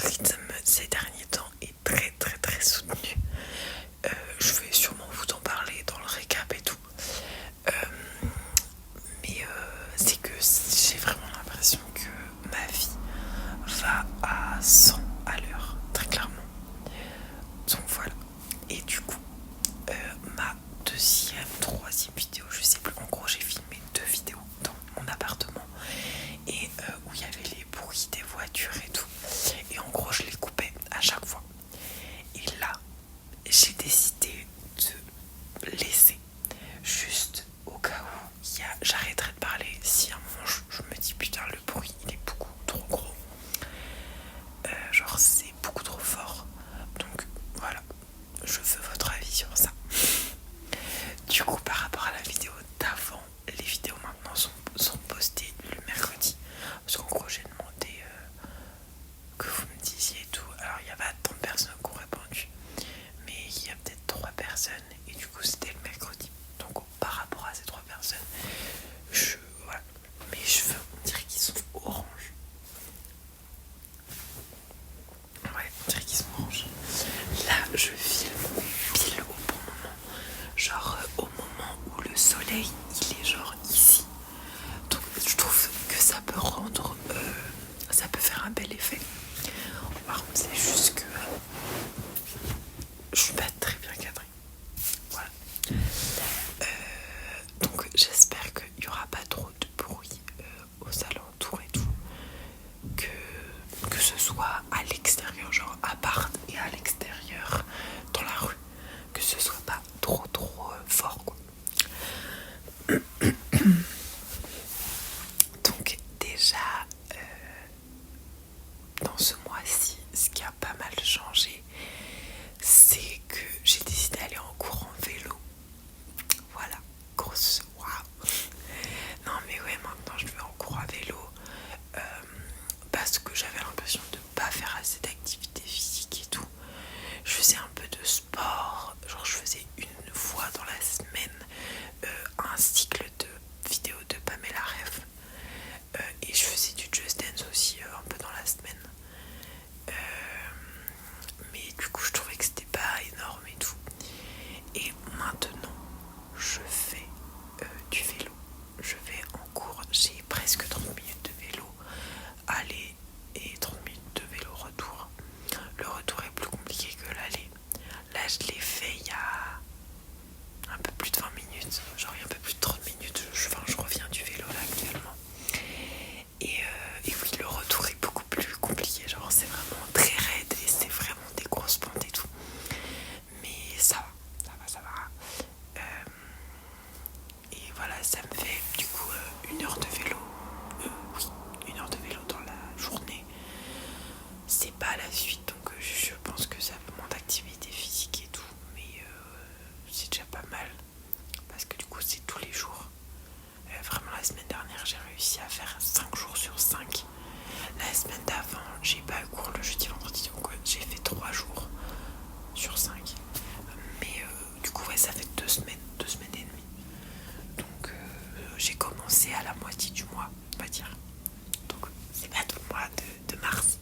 rythme ces derniers temps est très très très soutenu. Je vais sûrement vous en parler dans le récap et tout. Mais c'est que j'ai vraiment l'impression que ma vie va à 100 à l'heure, très clairement. Donc voilà. Et du coup, ma troisième vidéo, je sais plus, en gros j'ai filmé 2 vidéos dans mon appartement et où il y avait les bruits des voitures et tout. Et en gros je les coupais à chaque fois. Et là, j'ai décidé de laisser juste au cas où j'arrêterai de parler. Si à un moment je me dis putain le bruit il est beaucoup trop gros, genre c'est beaucoup trop fort. Donc voilà, je veux votre avis sur ça. Du coup par rapport à la vidéo d'avant, les vidéos maintenant sont postées le mercredi. Parce qu'en gros j'ai demandé que vous me disiez et tout. Alors il y avait tant de personnes qui ont répondu, mais il y a peut-être 3 personnes et du coup c'était le mercredi. Donc par rapport à ces 3 personnes, voilà. Mes cheveux on dirait qu'ils sont orange. Ouais, on dirait qu'ils sont orange. Là je filme pile au bon moment. Genre au moment où le soleil il est genre ici. Donc je trouve que ça peut rendre ça peut faire un bel effet. Par contre c'est juste que je suis pas très bien cadrée. Voilà. Donc j'espère qu'il n'y aura pas trop de bruit aux alentours et tout. Que ce soit à l'extérieur, genre à part et à l'extérieur dans la rue. Que ce soit pas trop fort quoi. Donc déjà dans ce mois-ci, ce qui a pas mal changé, c'est que j'ai décidé d'aller en cours en vélo. Voilà, grosse waouh. Non mais ouais, maintenant je vais en cours à vélo parce que j'avais l'impression de pas faire assez d'activité physique et tout. Je faisais un peu de sport, genre je faisais une fois dans la semaine un cycle de vidéos de Pamela Reif et je faisais du Just Dance aussi un peu dans la semaine. Mais du coup je trouvais que c'était pas énorme et tout. Et maintenant je fais du vélo. Je vais en cours, j'ai presque 30 minutes de vélo aller et 30 minutes de vélo retour. Le retour est plus compliqué que l'aller. Là je l'ai fait il y a un peu plus de 20 minutes, genre il y a un peu plus de 30 minutes, je reviens du vélo là actuellement. Et oui, le retour est beaucoup plus compliqué, genre c'est vraiment très raide et c'est vraiment des grosses pentes et tout. Mais ça va. Et voilà, ça me fait du coup 1 heure de vélo. Oui, 1 heure de vélo dans la journée. C'est pas la suite, donc je pense que ça demande d'activité physique et tout. Mais c'est déjà pas mal. Parce que du coup, c'est tous les jours. Vraiment, la semaine dernière, j'ai réussi à faire 5 jours sur 5. La semaine d'avant, j'ai pas eu cours le jeudi, vendredi, donc j'ai fait 3 jours sur 5. Mais du coup, ouais, ça fait 2 semaines et demie. Donc j'ai commencé à la moitié du mois, on va dire. Donc c'est pas tout le mois de mars.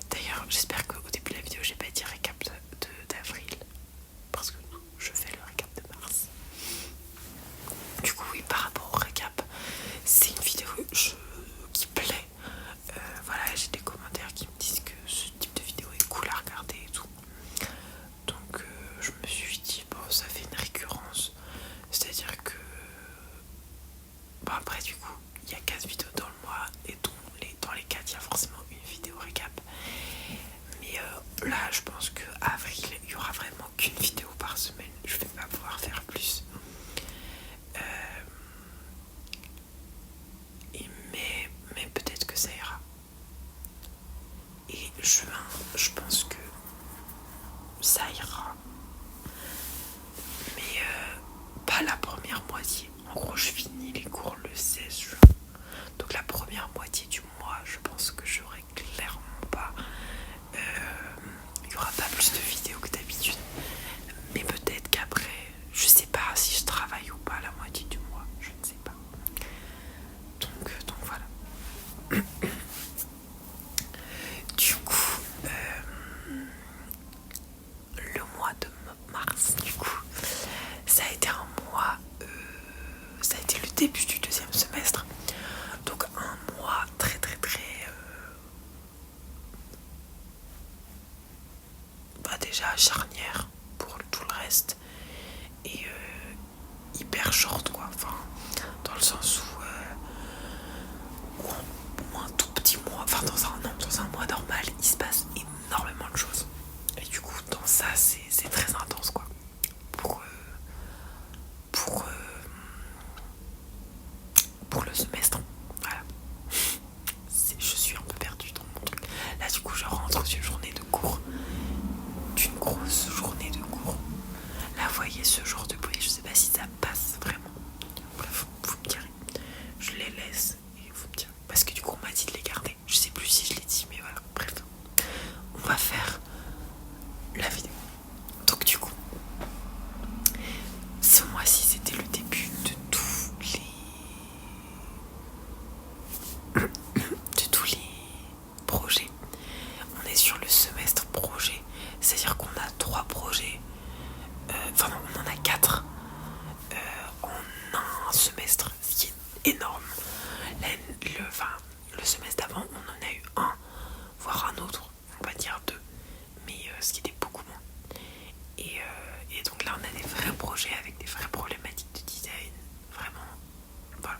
D'ailleurs, j'espère qu'au début de la vidéo, j'ai pas dit récap d'avril. Parce que je fais le récap de mars. Du coup, oui, par rapport au récap, c'est une vidéo qui plaît. Voilà, j'ai des commentaires qui me disent que ce type de vidéo est cool à regarder et tout. Donc je me suis dit, bon, ça fait une récurrence. C'est-à-dire que bon, après du coup, il y a 4 vidéos dans le mois et dans les 4, il y a forcément une vidéo récap. Mais là, je pense que avril, il y aura vraiment qu'une vidéo par semaine. Je vais pas pouvoir faire plus. Mais peut-être que ça ira. Et juin, je pense que ça ira. Mais pas la première moitié. En gros, je finis les cours le 16 juin. Donc la première moitié du mois, je pense que j'aurai clairement pas. Il n'y aura pas plus de vidéos que d'habitude. Mais peut-être qu'après, je sais pas si je travaille ou pas la moitié du mois. Je ne sais pas. Donc voilà. Du coup, déjà charnière pour tout le reste et hyper short quoi, enfin dans le sens où un tout petit mois, enfin dans un mois normal il se passe énormément de choses et du coup dans ça c'est très intense quoi pour le semestre, voilà. Je suis un peu perdue dans mon truc là, du coup je rentre d'une journée de cours, d'une grosse journée de cours. Là vous voyez ce genre de bruit, je sais pas si ça passe vraiment, bref vous me direz, je les laisse et vous me direz, parce que du coup on m'a dit de les garder, je sais plus si je l'ai dit mais voilà, bref on va faire la vidéo. Donc du coup ce mois-ci c'était le début de tous les projets. On est sur le semestre projet, c'est-à-dire qu'on a 3 projets, enfin non, on en a 4 en un semestre, ce qui est énorme. Le semestre d'avant, on en a eu un, voire un autre, on va dire 2, mais ce qui était beaucoup moins. Et donc là, on a des vrais projets avec des vraies problématiques de design, vraiment, voilà.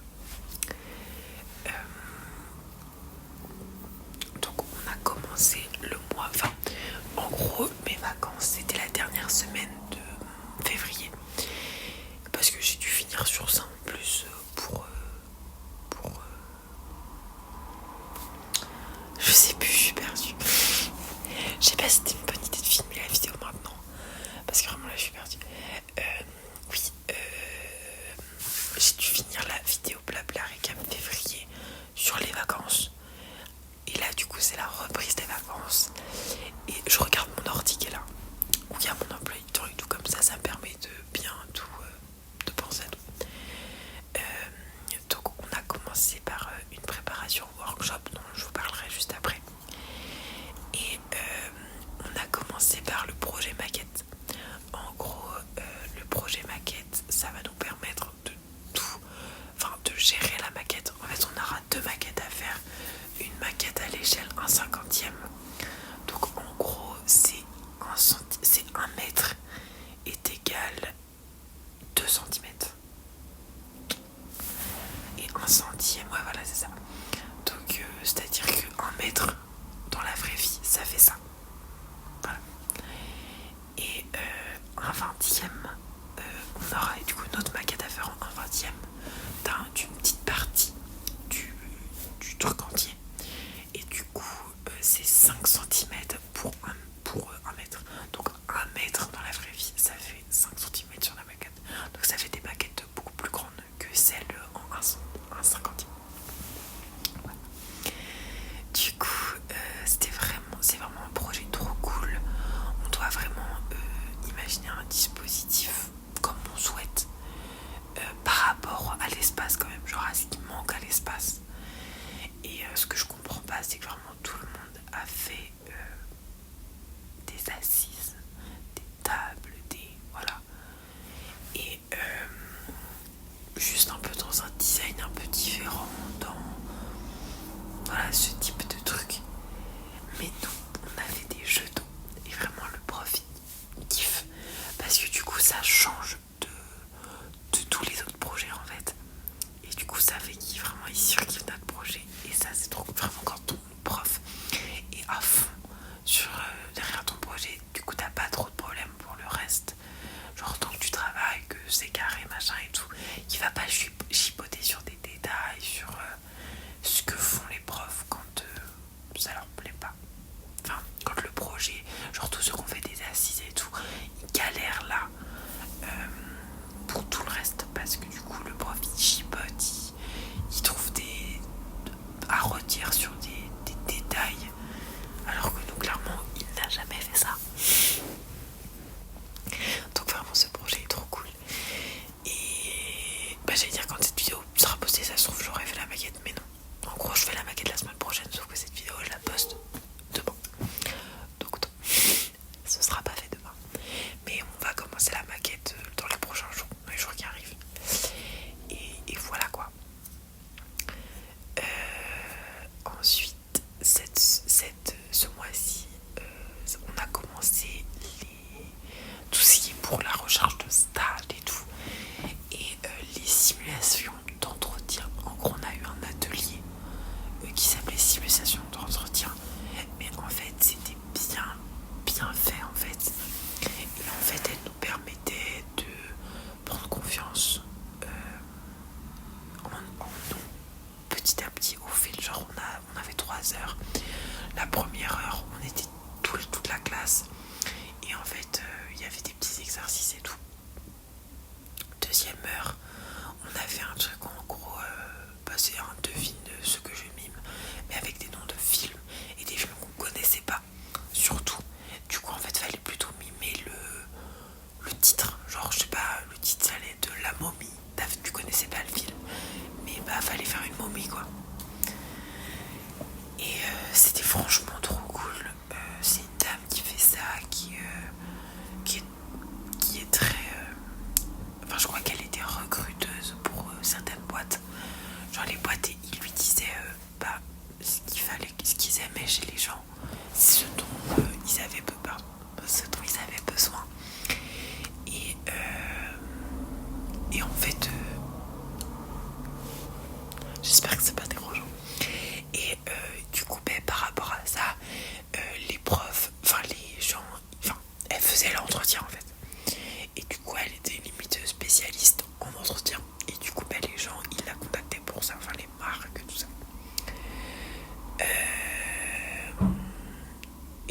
Donc on a commencé le mois, enfin en gros mes vacances c'était la dernière semaine de février, parce que j'ai dû finir sur ça en plus pour je sais plus, je suis perdue. Je sais pas si c'était une bonne idée de filmer la vidéo maintenant, parce que vraiment là je suis perdue. Oui, j'ai dû finir la vidéo blabla récap février sur les vacances. Et là du coup c'est la reprise des vacances. Et je regarde mon ordi qui est là, où il y a mon emploi du temps et tout, comme ça me permet de bien tout, de penser à tout. Donc on a commencé par une préparation workshop dont je vous parlerai juste après. Et on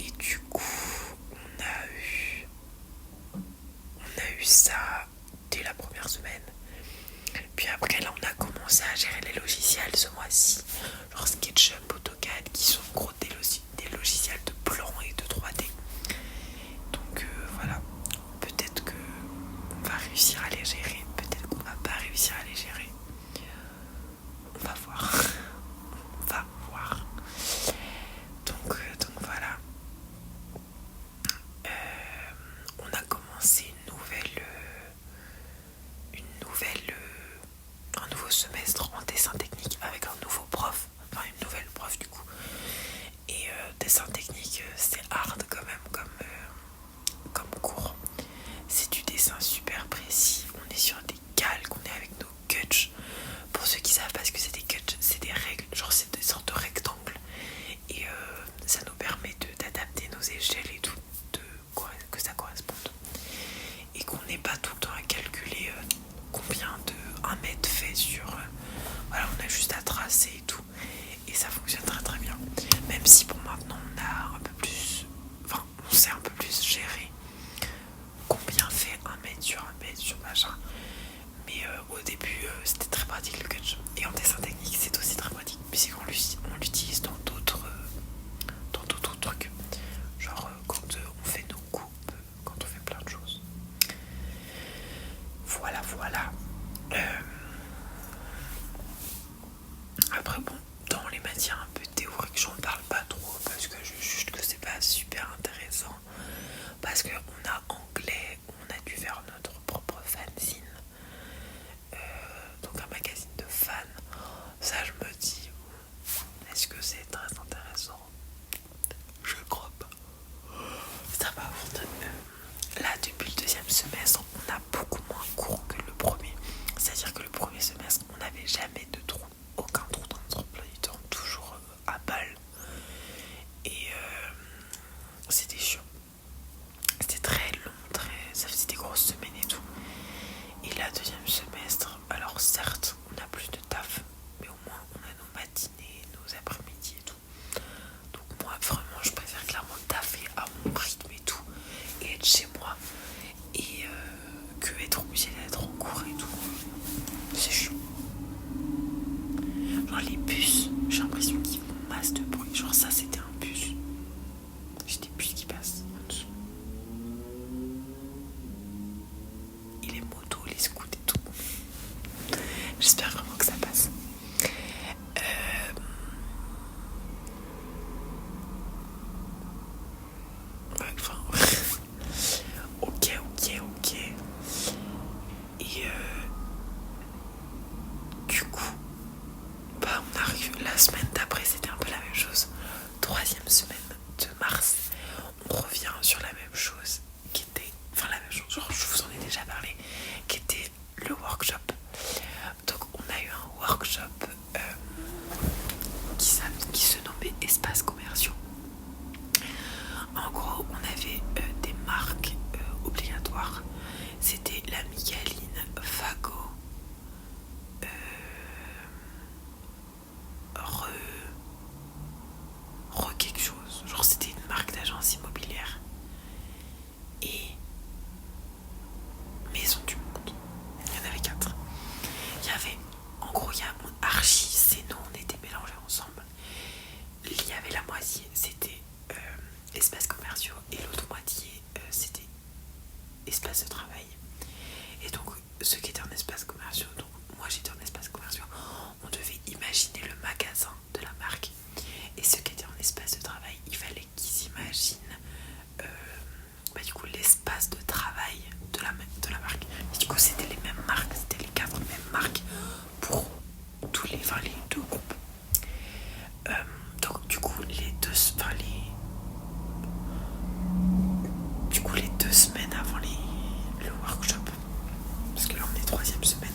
Et du coup, on a eu ça dès la première semaine. Puis après, là, on a commencé à gérer les logiciels ce mois-ci, genre SketchUp, AutoCAD, qui sont en gros des logiciels de plan et de 3D. Donc voilà, peut-être que on va réussir à les gérer, peut-être qu'on va pas réussir à les gérer. On va voir. On va voir. Donc voilà. On a commencé un nouveau semestre en dessin technique avec un nouveau prof, enfin une nouvelle prof du coup. Et dessin technique, c'est hard quand même comme cours. C'est du dessin super précis. On est sur des calques, on est avec nos cuts. Pour ceux qui savent pas ce que c'est des cuts, c'est des règles, genre c'est des sortes de rectangles. Et ça nous permet d'adapter nos échelles et tout, que ça corresponde. Et qu'on n'ait pas tout le temps à calculer combien de 1 mètre fait sur... voilà, on a juste à tracer et tout. Et ça fonctionne très très bien. Même si pour maintenant on a un peu plus... enfin, on sait un peu plus gérer combien fait 1 mètre sur machin. Mais au début c'était très pratique le catch. Et en dessin technique c'est aussi très pratique. Puisqu'on l'utilise dans d'autres trucs. Genre quand on fait nos coupes, quand on fait plein de choses. Voilà. Après bon, dans les matières un peu théoriques, j'en parle pas trop parce que je juge que c'est pas super intéressant. Parce qu'on a anglais, on a dû faire notre propre fanzine. Donc un magazine de fans. Ça je me dis, est-ce que c'est très intéressant? Je crois pas. Ça va, là depuis le deuxième semestre, on a beaucoup moins cours que le premier. C'est-à-dire que le premier semestre, on n'avait jamais de trou, aucun trou dans notre emploi du temps, toujours à balle. Et c'était chiant. C'était très long, ça faisait des grosses semaines et tout. Et là, deuxième semestre, alors certes, on a plus de taf, mais au moins on a nos matinées, nos après-midi et tout. Donc moi, vraiment, je préfère clairement taffer à mon rythme et tout, et être chez moi, et que être obligé d'être en cours et tout. C'est chiant. Genre les bus, j'ai l'impression qu'ils font masse de bruit. Genre ça, c'était un bus. J'ai des bus qui passent en dessous. Et les motos, les scouts et tout. J'espère vraiment que ça passe. Enfin, ok. Et du coup, on arrive la semaine d'après, c'était un peu la même chose. Troisième semaine de mars, on revient sur la même chose qui était, enfin la même chose, genre je vous en ai déjà parlé, qui était le workshop. Donc on a eu un workshop qui se nommait Espaces commerciaux. En gros, on avait des marques obligatoires. C'était la Micaline, Fago, Re quelque chose. Genre c'était une marque d'agence immobilière. Et Maison du Monde. Il y en avait 4. Il y avait, en gros, il y a Archie, c'est nous, on était mélangés ensemble. Il y avait la moitié, c'était espaces commerciaux, et l'autre moitié, c'était espace de travail. Et donc, ceux qui étaient en espaces commerciaux, donc moi j'étais en espaces commerciaux, on devait imaginer le magasin de la marque. Et ceux qui étaient en espace de travail, il fallait qu'ils s'imaginent du coup l'espace de travail de la marque. Et du coup, c'était les mêmes marques, c'était les 4 mêmes marques pour tous les 2 groupes. Donc du coup, les 2 semaines avant le workshop, parce que là on est 3e semaine,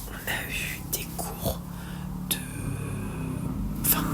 on a eu des cours de... Enfin...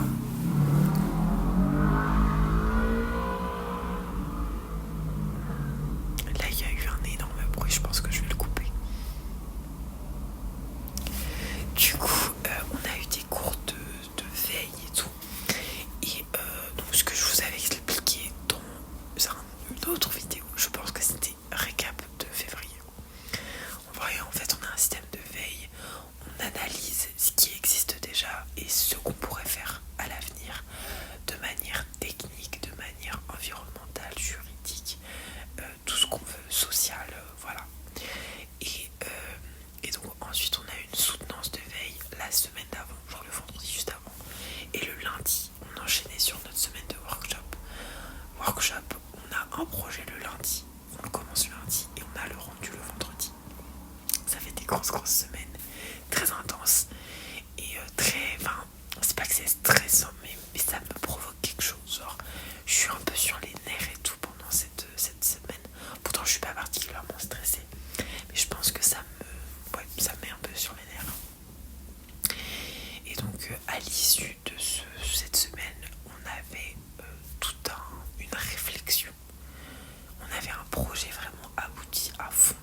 projet vraiment abouti à fond,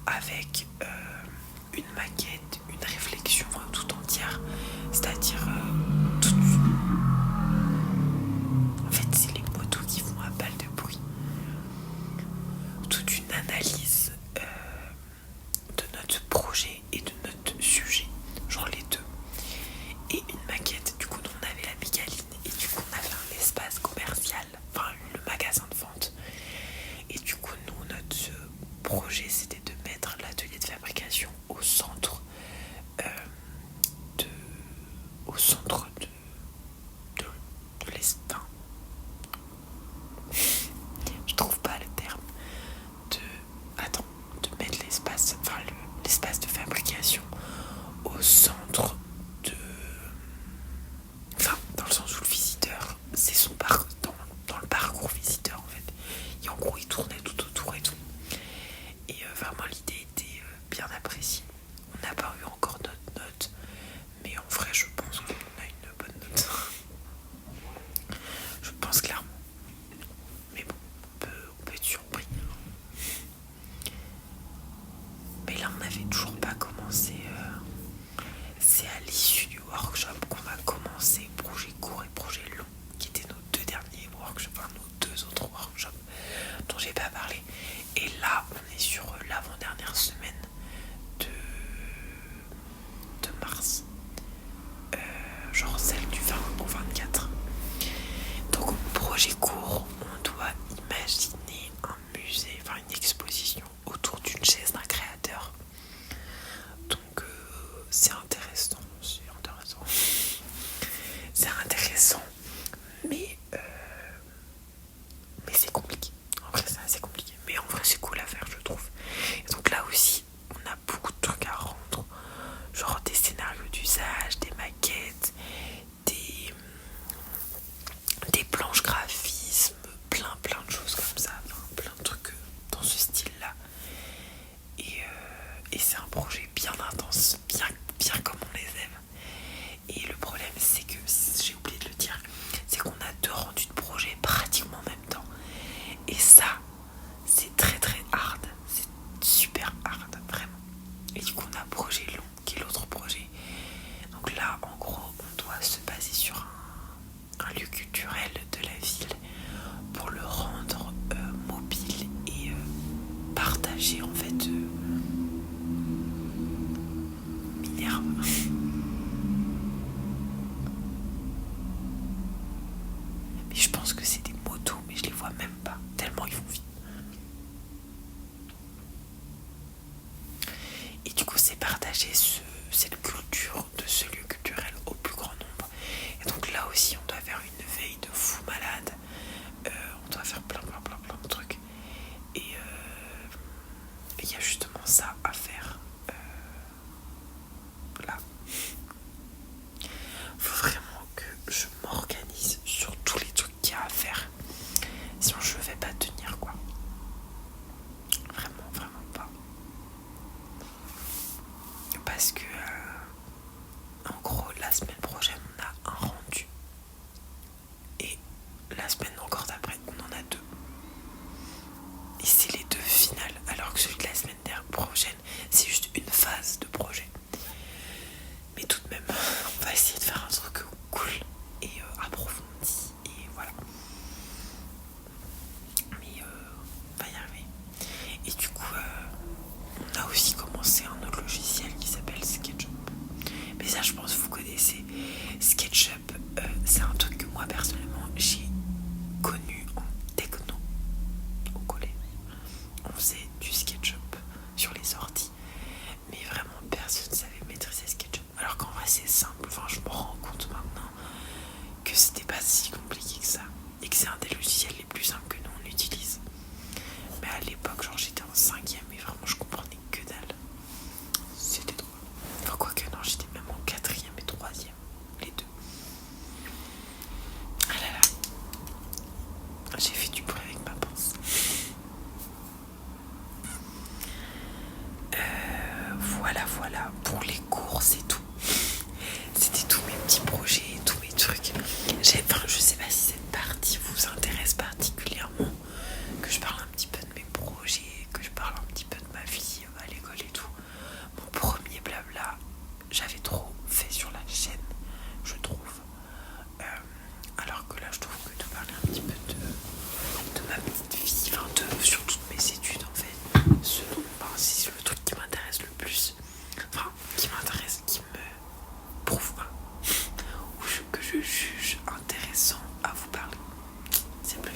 avec une maquette, une réflexion tout entière, c'est-à-dire en fait c'est les motos qui font un balle de bruit, toute une analyse de notre projet et de notre sujet, genre les deux, et une maquette. Du coup nous on avait la Migaline et du coup on avait un espace commercial, enfin le magasin de vente, et du coup nous notre projet c'était de mettre l'atelier de fabrication au centre de l'espace. Je trouve pas le terme. De mettre l'espace, l'espace de fabrication au centre de. Enfin, dans le sens où le visiteur, c'est son parcours, dans le parcours visiteur en fait. Et en gros, il tournait tout autour et tout. Et vraiment, l'idée était bien appréciée. On n'a pas eu encore notre note, mais en vrai, je pense qu'on a une bonne note. Je pense clairement. Mais bon, on peut être surpris. Mais là, on n'avait toujours pas commencé. C'est à l'issue du workshop qu'on a commencé projet court et projet long, qui étaient nos deux derniers workshops, enfin nos deux autres workshops dont j'ai pas parlé. Et là, on est sur l'avant-dernière semaine de mars, genre celle du 20 au 24. Donc au projet court, on doit imaginer un musée, enfin une exposition autour d'une chaise d'un créateur. Donc c'est intéressant, mais c'est compliqué. En vrai c'est assez compliqué, mais en vrai c'est cool à faire je trouve. Et donc là aussi on a beaucoup de trucs à rendre, genre des scénarios d'usage, des maquettes, des planches graphismes,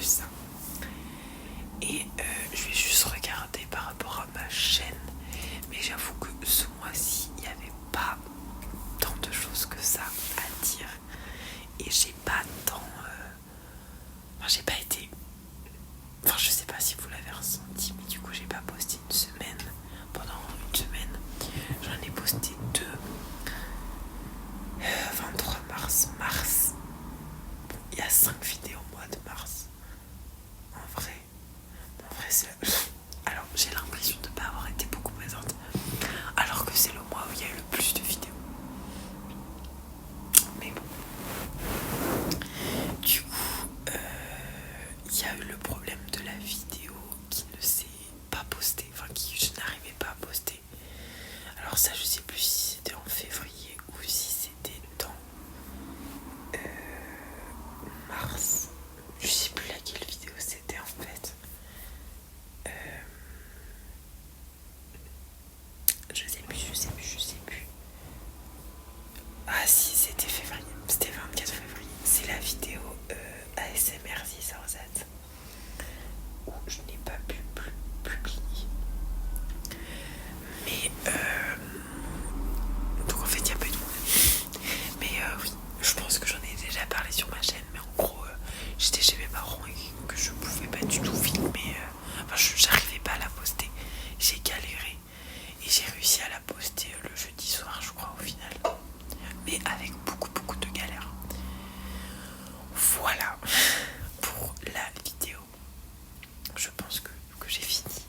ça. Et je vais juste regarder par rapport à ma chaîne. Mais j'avoue que ce mois-ci, il n'y avait pas tant de choses que ça à dire. Et j'ai pas tant... Enfin, j'ai pas été... Enfin, je sais pas si vous l'avez ressenti, mais du coup, j'ai pas posté une semaine. Pendant une semaine, j'en ai posté 2. 23 mars. Bon, il y a 5 vidéos au mois de mars. En vrai, c'est... Alors, j'ai l'impression de ne pas avoir été beaucoup présente. Alors que c'est le mois où il y a eu le plus de vidéos. Mais bon. Du coup, il y a eu le problème de la vidéo qui ne s'est pas postée. Enfin, je n'arrivais pas à poster. Alors ça, je sais plus si c'était en février ou si c'était dans mars. Je sais plus laquelle vidéo c'était en fait. Je sais plus. Ah si, c'était février. C'était 24 février. C'est la vidéo ASMR 6Z où je n'ai pas pu publier. Mais donc en fait il n'y a pas eu de problème. Mais oui, je pense que j'en ai déjà parlé sur ma chaîne. Mais en gros, j'étais chez mes parents et que je pouvais pas du tout filmer. Enfin, j'arrivais pas à la poster. J'ai galéré et j'ai réussi à la poster le jeudi soir, je crois, au final. Mais avec beaucoup de galères. Voilà pour la vidéo. Je pense que j'ai fini.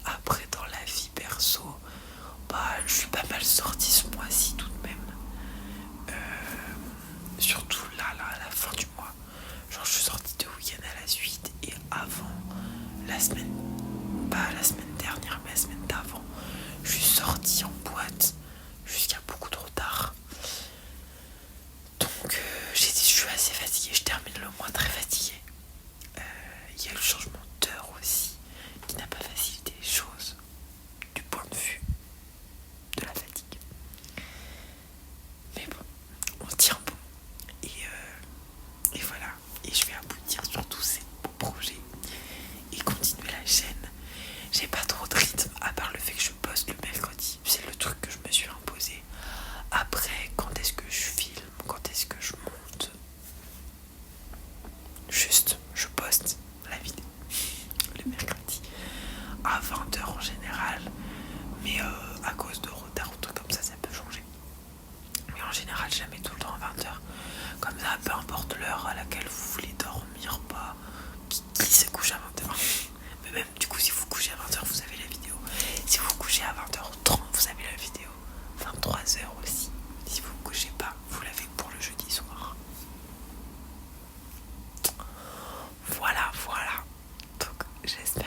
Après, dans la vie perso, je suis pas mal sortie ce mois-ci tout de même. Surtout là, à la fin du mois. Genre, je suis sortie 2 week-ends à la suite. Et avant, la semaine, pas la semaine dernière, mais la semaine d'avant, je suis sortie en boîte jusqu'à beaucoup trop tard. Donc, je suis assez fatiguée. Je termine le mois très fatiguée. Il y a eu le changement d'heure aussi, qui n'a pas facilité les choses du point de vue de la fatigue. Mais bon, on tient bon. Et voilà. Et je vais aboutir sur tous ces beaux projets et continuer la chaîne. J'ai pas trop de rythme à part le fait que je poste le mercredi. C'est le truc que je me suis imposé. Après, quand est-ce que je filme, quand est-ce que je monte, juste je poste la vidéo le mercredi à 20h en général. Mais à cause de retard ou trucs comme ça peut changer. Mais en général, jamais tout le temps à 20h. Comme ça, peu importe l'heure à laquelle vous voulez dormir, pas qui se couche à 20h. Mais même du coup, si vous couchez à 20h, vous avez la vidéo. Si vous couchez à 20h30, vous avez la vidéo. 23h aussi. Si vous ne couchez pas, vous l'avez pour le jeudi soir. Voilà. Donc j'espère